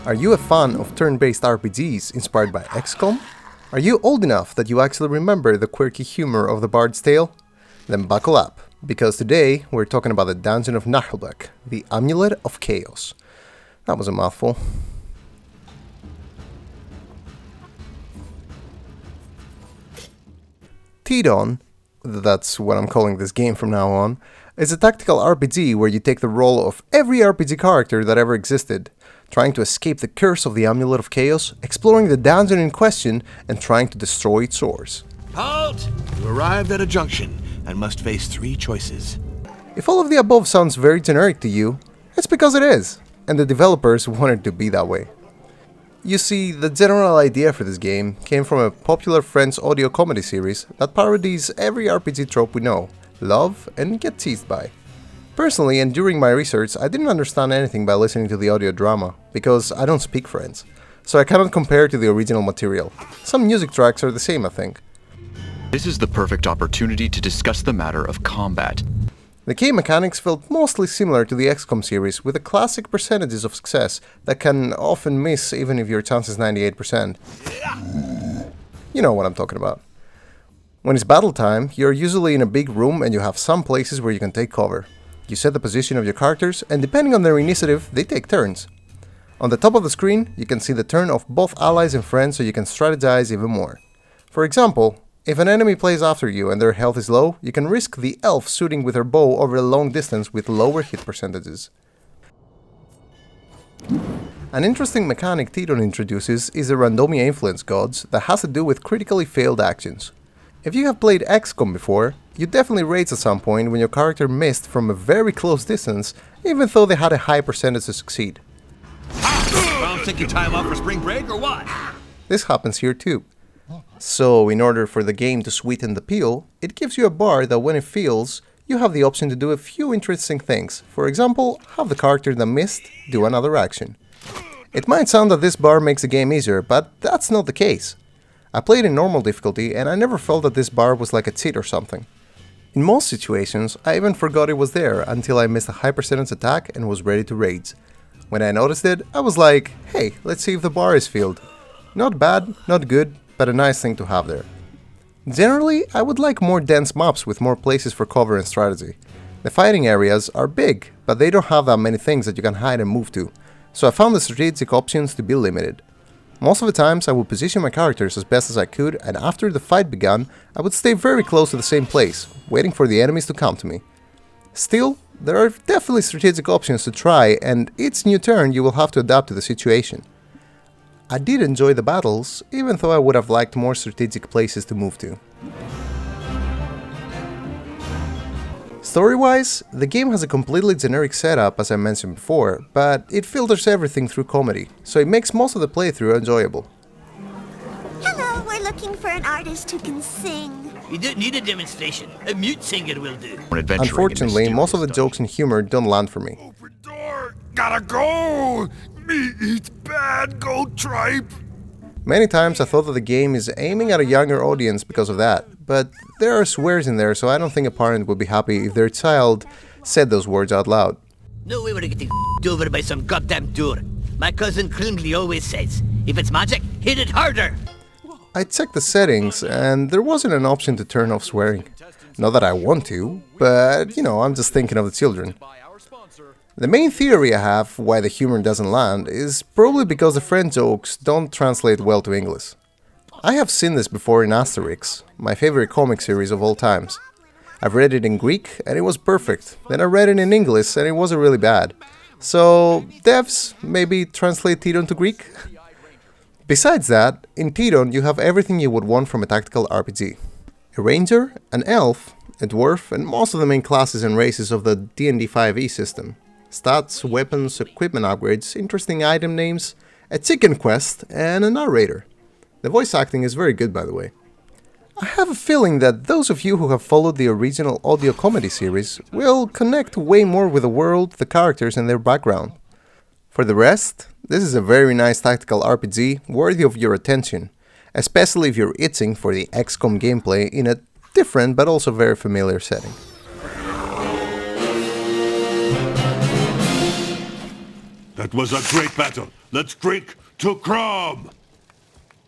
Are you a fan of turn-based RPGs inspired by XCOM? Are you old enough that you actually remember the quirky humor of the Bard's Tale? Then buckle up, because today we're talking about the Dungeon of Naheulbeuk, the Amulet of Chaos. That was a mouthful. Tidon, that's what I'm calling this game from now on, is a tactical RPG where you take the role of every RPG character that ever existed, trying to escape the curse of the Amulet of Chaos, exploring the dungeon in question, and trying to destroy its source. Halt! You arrived at a junction and must face 3 choices. If all of the above sounds very generic to you, it's because it is, and the developers wanted to be that way. You see, the general idea for this game came from a popular French audio comedy series that parodies every RPG trope we know, love, and get teased by. Personally, and during my research, I didn't understand anything by listening to the audio drama, because I don't speak French, so I cannot compare to the original material. Some music tracks are the same, I think. This is the perfect opportunity to discuss the matter of combat. The game mechanics felt mostly similar to the XCOM series, with the classic percentages of success that can often miss even if your chance is 98%. You know what I'm talking about. When it's battle time, you're usually in a big room and you have some places where you can take cover. You set the position of your characters, and depending on their initiative, they take turns. On the top of the screen, you can see the turn of both allies and friends so you can strategize even more. For example, if an enemy plays after you and their health is low, you can risk the elf shooting with her bow over a long distance with lower hit percentages. An interesting mechanic Tidon introduces is the Randomia influence gods that has to do with critically failed actions. If you have played XCOM before, you definitely rage at some point when your character missed from a very close distance, even though they had a high percentage to succeed. Well, take your time off for spring break or what? This happens here too. So, in order for the game to sweeten the pill, it gives you a bar that when it fails, you have the option to do a few interesting things. For example, have the character that missed do another action. It might sound that this bar makes the game easier, but that's not the case. I played in normal difficulty and I never felt that this bar was like a cheat or something. In most situations, I even forgot it was there until I missed a high percentage attack and was ready to rage. When I noticed it, I was like, hey, let's see if the bar is filled. Not bad, not good, but a nice thing to have there. Generally, I would like more dense maps with more places for cover and strategy. The fighting areas are big, but they don't have that many things that you can hide and move to, so I found the strategic options to be limited. Most of the times I would position my characters as best as I could, and after the fight began, I would stay very close to the same place, waiting for the enemies to come to me. Still, there are definitely strategic options to try, and each new turn you will have to adapt to the situation. I did enjoy the battles, even though I would have liked more strategic places to move to. Story-wise, the game has a completely generic setup as I mentioned before, but it filters everything through comedy, so it makes most of the playthrough enjoyable. Hello, we're looking for an artist who can sing. We don't need a demonstration. A mute singer will do. Unfortunately, most of the jokes and humor don't land for me. Open door! Gotta go! Me eat bad gold tripe! Many times I thought that the game is aiming at a younger audience because of that, but there are swears in there, so I don't think a parent would be happy if their child said those words out loud. No way we're getting over by some goddamn door. My cousin Klungly always says, if it's magic, hit it harder! I checked the settings, and there wasn't an option to turn off swearing. Not that I want to, but, you know, I'm just thinking of the children. The main theory I have why the humor doesn't land is probably because the French jokes don't translate well to English. I have seen this before in Asterix, my favorite comic series of all times. I've read it in Greek and it was perfect, then I read it in English and it wasn't really bad. So, devs, maybe translate Tidon to Greek? Besides that, in Tidon you have everything you would want from a tactical RPG. A ranger, an elf, a dwarf, and most of the main classes and races of the D&D 5e system. Stats, weapons, equipment upgrades, interesting item names, a chicken quest, and a narrator. The voice acting is very good, by the way. I have a feeling that those of you who have followed the original audio comedy series will connect way more with the world, the characters, and their background. For the rest, this is a very nice tactical RPG worthy of your attention, especially if you're itching for the XCOM gameplay in a different but also very familiar setting. That was a great battle. Let's drink to Crumb.